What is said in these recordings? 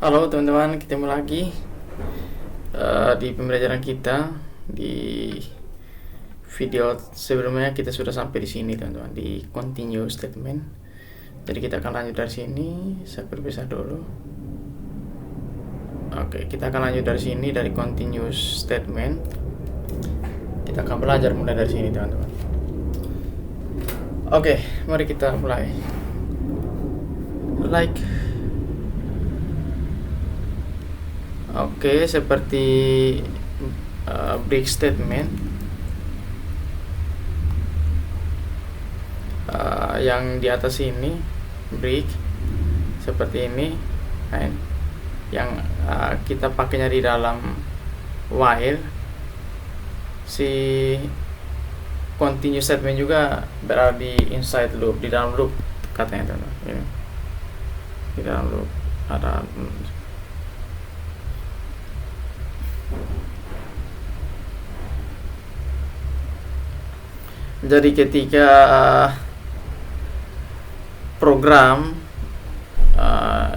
Halo teman-teman, ketemu lagi di pembelajaran kita. Di video sebelumnya kita sudah sampai di sini teman-teman, di continue statement. Jadi kita akan lanjut dari sini. Saya berpisah dulu. Oke, kita akan lanjut dari sini, dari continuous statement. Kita akan belajar mulai dari sini teman-teman. Oke, mari kita mulai. Oke, seperti break statement yang di atas ini, break seperti ini, right? Yang kita pakainya di dalam while. Si continue statement juga berada di inside loop, di dalam loop katanya teman-teman. Ini di dalam loop ada. Jadi ketika program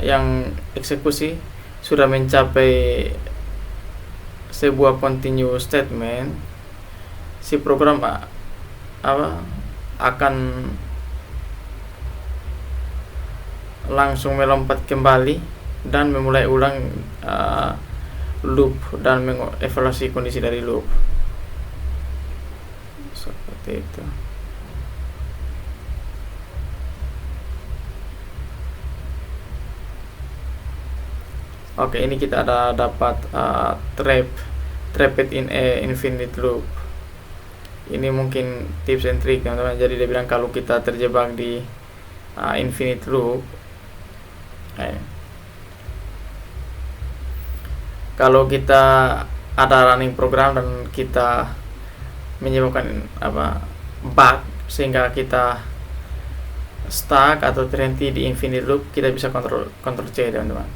yang eksekusi sudah mencapai sebuah continue statement, si program akan langsung melompat kembali dan memulai ulang loop dan mengevaluasi kondisi dari loop. Seperti itu. Oke, ini kita ada dapat trapped in a infinite loop. Ini mungkin tips and trick teman-teman. Jadi dia bilang kalau kita terjebak di infinite loop, kalau kita ada running program dan kita menyebabkan bug sehingga kita stuck atau terhenti di infinite loop, kita bisa kontrol C teman-teman.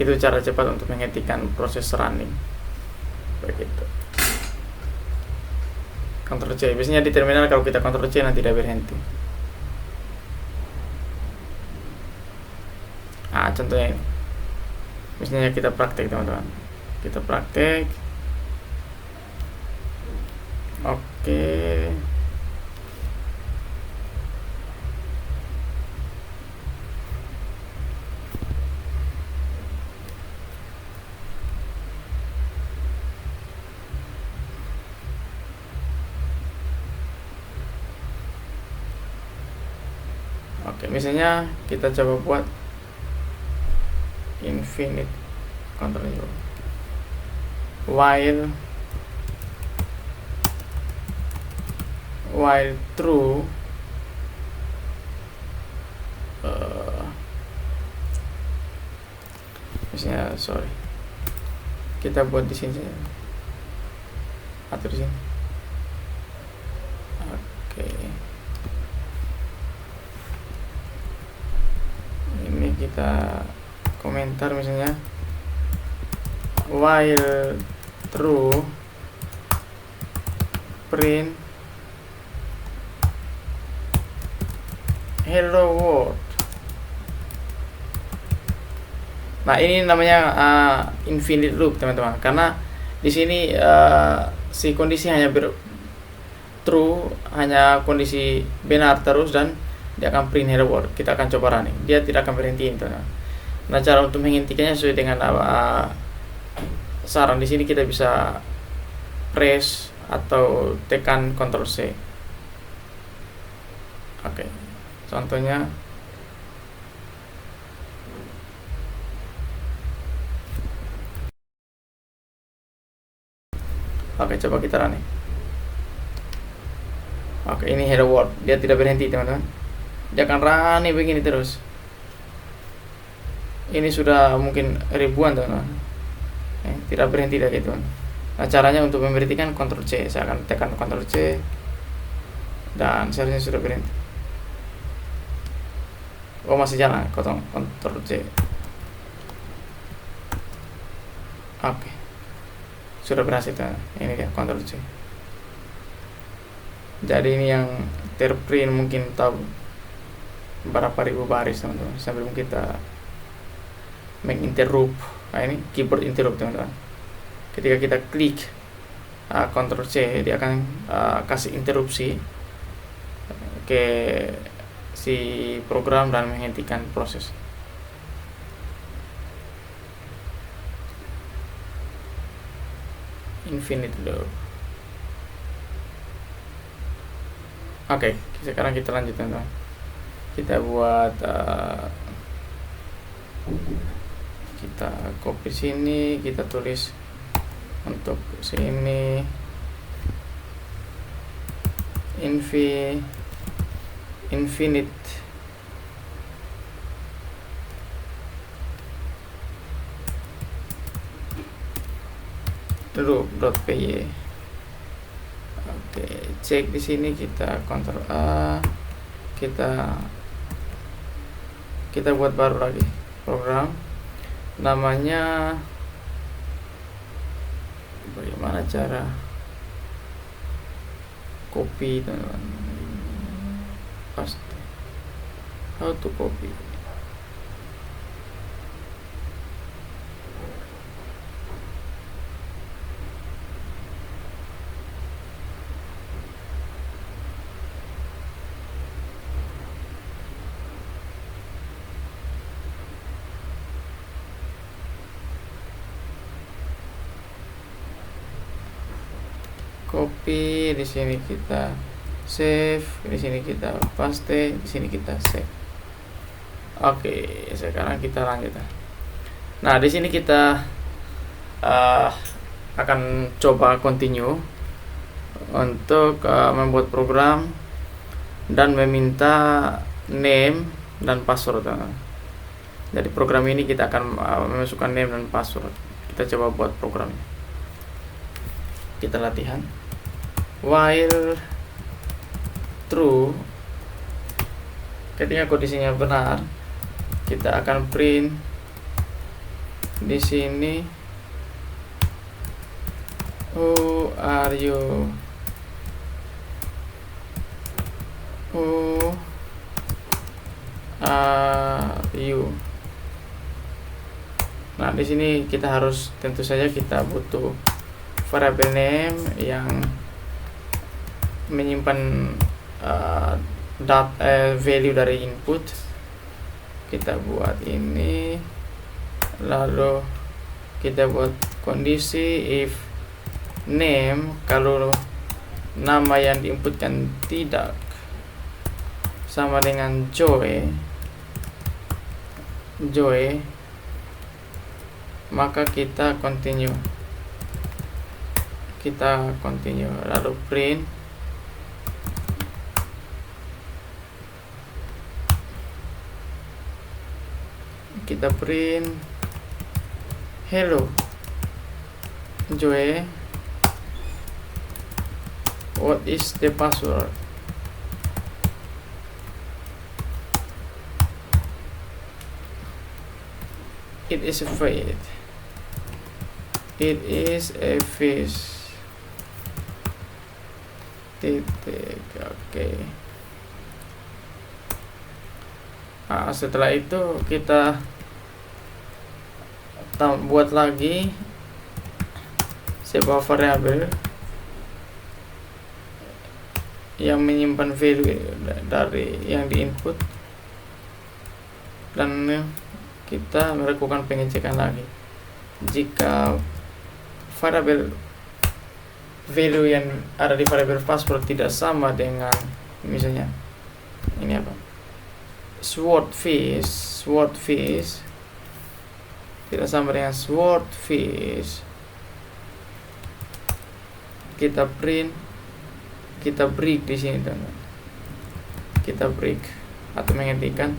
Itu cara cepat untuk menghentikan proses running. Begitu. Ctrl C. Biasanya di terminal kalau kita Ctrl C nanti tidak berhenti. Contohnya ini. Misalnya kita praktek teman-teman. Kita praktek. Oke. Oke, misalnya kita coba buat infinite control while true misalnya kita buat di sini atau di sini. Oke. Ini kita komentar misalnya while true print hello world. Nah, ini namanya infinite loop teman-teman, karena di sini si kondisi hanya true, hanya kondisi benar terus, dan dia akan print hello world. Kita akan coba running, dia tidak akan berhenti teman-teman. Nah, cara untuk menghentikannya sesuai dengan saran di sini, kita bisa press atau tekan Ctrl C. Oke, contohnya oke, coba kita running. Oke, ini hello world, dia tidak berhenti teman-teman, dia akan running begini terus. Ini sudah mungkin ribuan teman-teman, tidak berhenti lagi teman. Nah, caranya untuk memberhentikan Ctrl C. Saya akan tekan Ctrl C dan seharusnya sudah berhenti. Oh, masih jalan, Ctrl C. Oke, sudah berhasil teman. Ini dia Ctrl C. Jadi ini yang terprint mungkin tahu berapa ribu baris teman-teman, sambil kita menginterrupt. Nah, ini keyboard interrupt teman-teman. Ketika kita klik Ctrl C, dia akan kasih interupsi ke si program dan menghentikan proses. Infinite loop. Oke, sekarang kita lanjut teman-teman. Kita buat kita copy sini, kita tulis untuk sini infinite loop.py. Oke, cek di sini, kita Ctrl A, kita buat baru lagi program, namanya bagaimana cara copy teman-teman, paste, how to copy. Copy, di sini kita save, di sini kita paste, di sini kita save. Oke, sekarang kita lanjut. Nah, di sini kita akan coba continue untuk membuat program dan meminta name dan password. Jadi program ini kita akan memasukkan name dan password. Kita coba buat programnya. Kita latihan. While true, ketika kondisinya benar, kita akan print di sini who are you, who are you. Nah, di sini kita harus, tentu saja kita butuh variable name yang menyimpan value dari input. Kita buat ini, lalu kita buat kondisi if name, kalau nama yang diinputkan tidak sama dengan Joy, maka kita continue, lalu print hello Joy, what is the password? It is a fish. Titik. Oke. Nah, setelah itu kita buat lagi sebuah variabel yang menyimpan value dari yang diinput, dan kita melakukan pengecekan lagi. Jika variabel value yang ada di variabel password tidak sama dengan, misalnya ini apa, swordfish tidak sama dengan swordfish, kita break di sini teman. Kita break atau menghentikan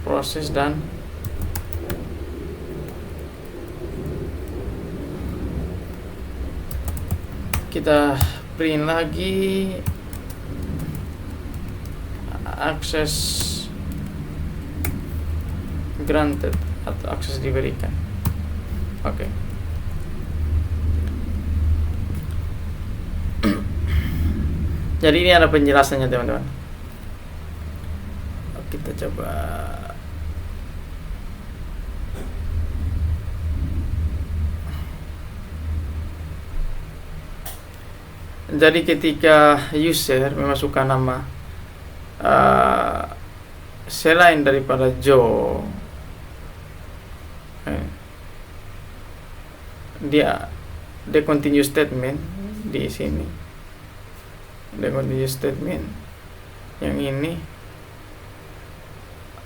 proses, dan kita print lagi akses granted atau akses diberikan. Oke. Jadi ini ada penjelasannya teman-teman. Kita coba Jadi ketika user memasukkan nama selain daripada Joe, dia the continue statement di sini, the continue statement yang ini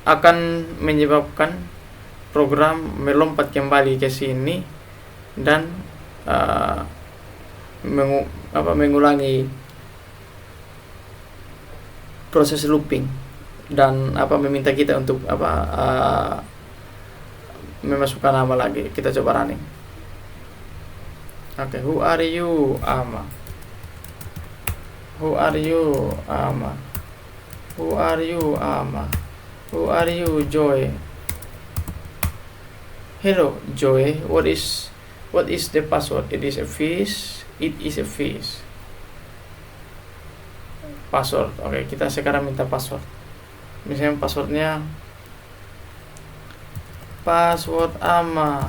akan menyebabkan program melompat kembali ke sini dan mengulangi proses looping dan meminta kita untuk memasukkan nama lagi. Kita coba running. Oke, who are you, Ama? Who are you, Ama? Who are you, Ama? Who are you, Joy? Hello, Joy. What is the password? It is a fish. It is a fish. Password. Oke, kita sekarang minta password. Misalnya password Ama.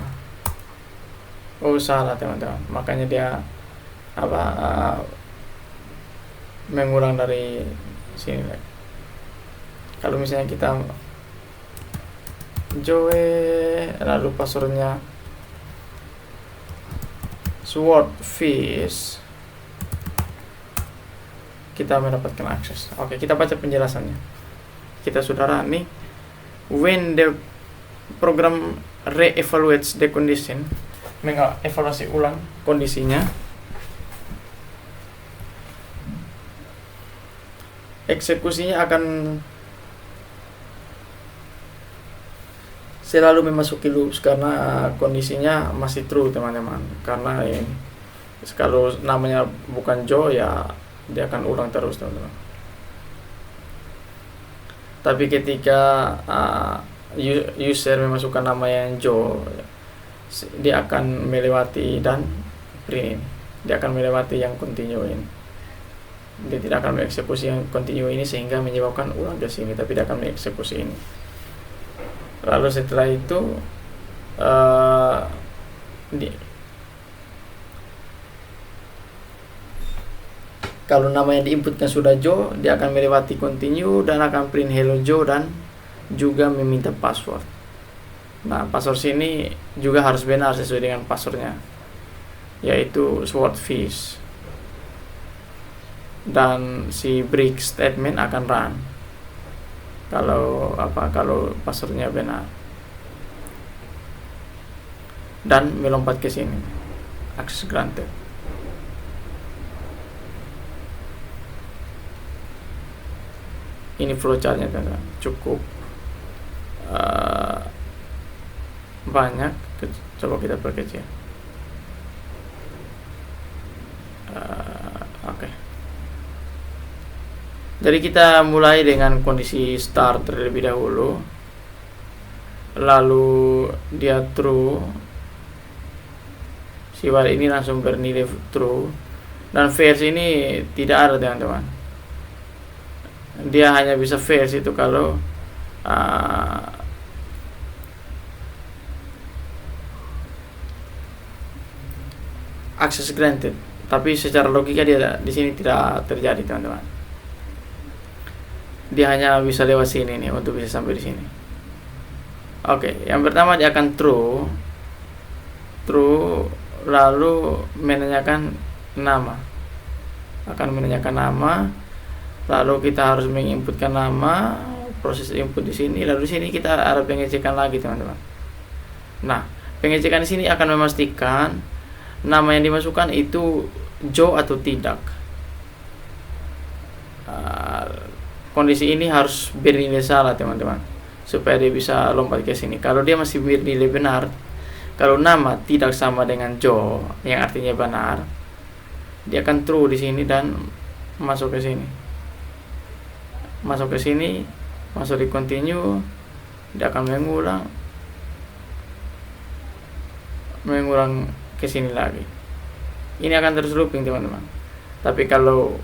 Oh, salah teman-teman. Makanya dia mengulang dari sini lagi. Kalau misalnya kita Joe lalu passwordnya swordfish, kita mendapatkan akses. Oke, kita baca penjelasannya. Kita sudah running. When the program re-evaluates the condition, mengevaluasi ulang kondisinya, eksekusinya akan selalu memasuki loops karena kondisinya masih true, teman-teman. Karena kalau namanya bukan Joe, ya dia akan ulang terus, teman-teman. Tapi ketika user memasukkan nama yang Joe, dia akan melewati dan print. Dia akan melewati yang continue ini. Dia tidak akan mengeksekusi yang continue ini sehingga menyebabkan ulang ke sini, tapi dia akan mengeksekusi ini. Lalu setelah itu kalau nama yang diinputkan sudah Joe, dia akan melewati continue dan akan print hello Joe dan juga meminta password. Nah, password sini juga harus benar sesuai dengan passwordnya, yaitu swordfish. Dan si break statement akan run kalau passwordnya benar dan melompat ke sini, access granted. Ini flowchartnya, teman-teman, cukup banyak. Coba kita perkecil. Oke. Jadi kita mulai dengan kondisi start terlebih dahulu, lalu dia true, si while ini langsung bernilai true, dan false ini tidak ada, teman-teman. Dia hanya bisa false itu kalau access granted, tapi secara logika dia di sini tidak terjadi, teman-teman. Dia hanya bisa lewat sini nih untuk bisa sampai di sini. Oke, yang pertama dia akan true, lalu menanyakan nama, lalu kita harus menginputkan nama, proses input di sini, lalu di sini kita ada pengecekan lagi, teman-teman. Nah, pengecekan di sini akan memastikan nama yang dimasukkan itu Joe atau tidak. Kondisi ini harus bernilai salah, teman-teman, supaya dia bisa lompat ke sini. Kalau dia masih bernilai benar, kalau nama tidak sama dengan Joe yang artinya benar, dia akan true di sini dan masuk ke sini. Masuk di continue, dia akan mengulang ke sini lagi. Ini akan terus looping, teman-teman. Tapi kalau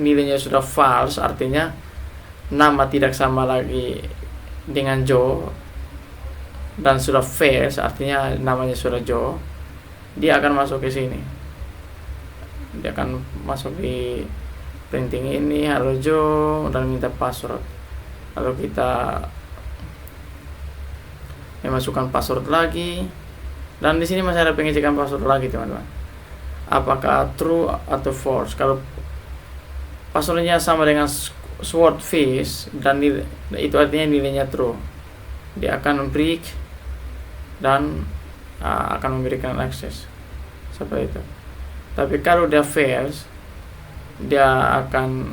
nilainya sudah false, artinya nama tidak sama lagi dengan Joe, dan sudah false, artinya namanya sudah Joe, dia akan masuk ke sini. dia akan masuk di printing ini, halo Joe, dan minta password. Lalu kita memasukkan password lagi, dan di sini masih ada pengecekan password lagi teman-teman, apakah true atau false. Kalau passwordnya sama dengan swordfish dan itu artinya nilainya true, dia akan break dan akan memberikan akses seperti itu. Tapi kalau dia fails, dia akan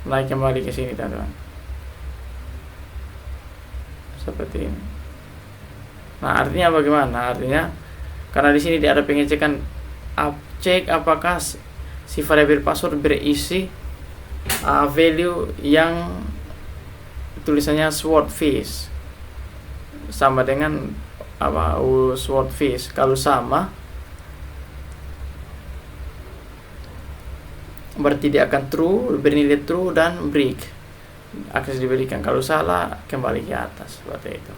naik kembali ke sini teman-teman, seperti ini. Nah, artinya bagaimana? Artinya karena di sini dia ada pengecekan, cek apakah si variabel password berisi value yang tulisannya swordfish sama dengan swordfish. Kalau sama, berarti dia akan true, bernilai true dan break, akses diberikan. Kalau salah, kembali ke atas, seperti itu.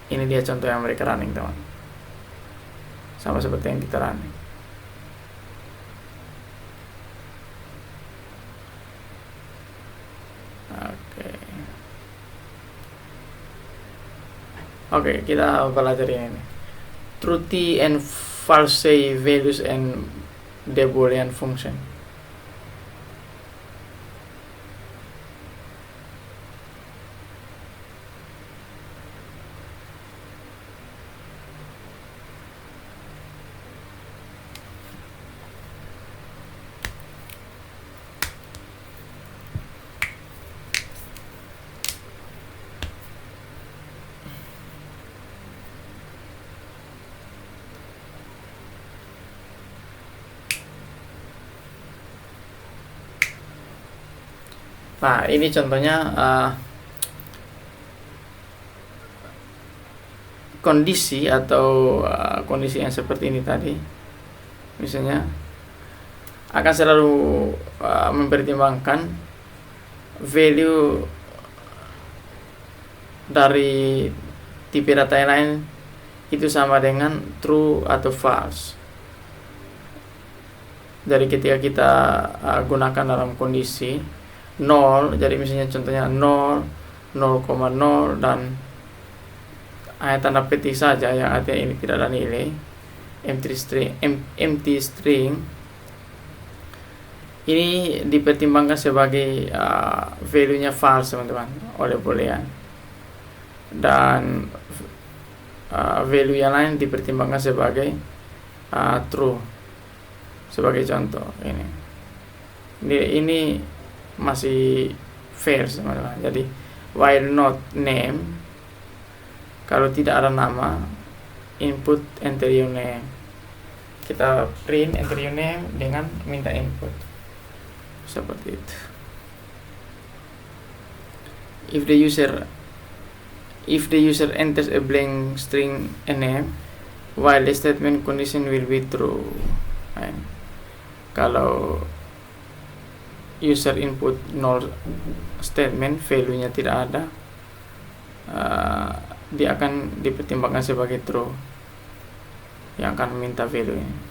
Ini dia contoh yang mereka running teman, sama seperti yang kita running. Oke, kita belajar ini, truthy and false values and the Boolean function. Nah, ini contohnya kondisi atau kondisi yang seperti ini tadi. Misalnya akan selalu mempertimbangkan value dari tipe data yang lain itu sama dengan true atau false. Dari ketika kita gunakan dalam kondisi 0, jadi misalnya contohnya 0, 0,0 dan tanda petik saja yang artinya ini tidak ada nilai, empty string ini dipertimbangkan sebagai value-nya false teman-teman oleh Boolean, dan value yang lain dipertimbangkan sebagai true. Sebagai contoh ini masih fair teman-teman. Jadi while not name, kalau tidak ada nama, input enter your name. Kita print enter your name dengan minta input, seperti itu. If the user enters a blank string a name, while the statement condition will be true. Kalau user input 0 statement, value-nya tidak ada, dia akan dipertimbangkan sebagai true, yang akan minta value-nya.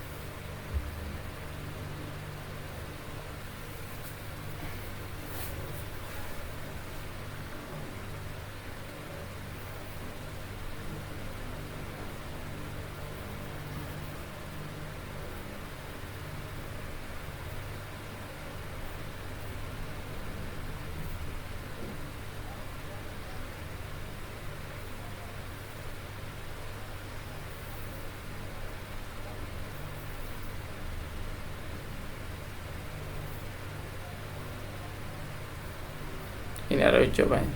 Ini ada jawabannya.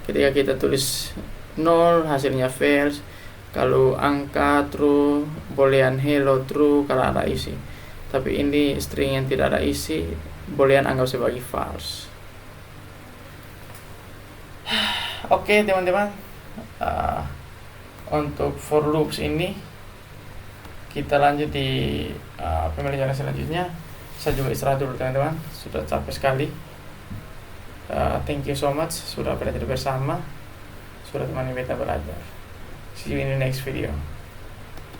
Ketika kita tulis 0, hasilnya false. Kalau angka true, boolean hello true kalau ada isi. Tapi ini string yang tidak ada isi, boolean anggap sebagai false. Oke teman-teman, untuk for loops ini kita lanjut di pembelajaran selanjutnya. Saya juga istirahat dulu teman-teman, sudah capek sekali. Thank you so much sudah belajar bersama, sudah temani beta belajar. See you in the next video.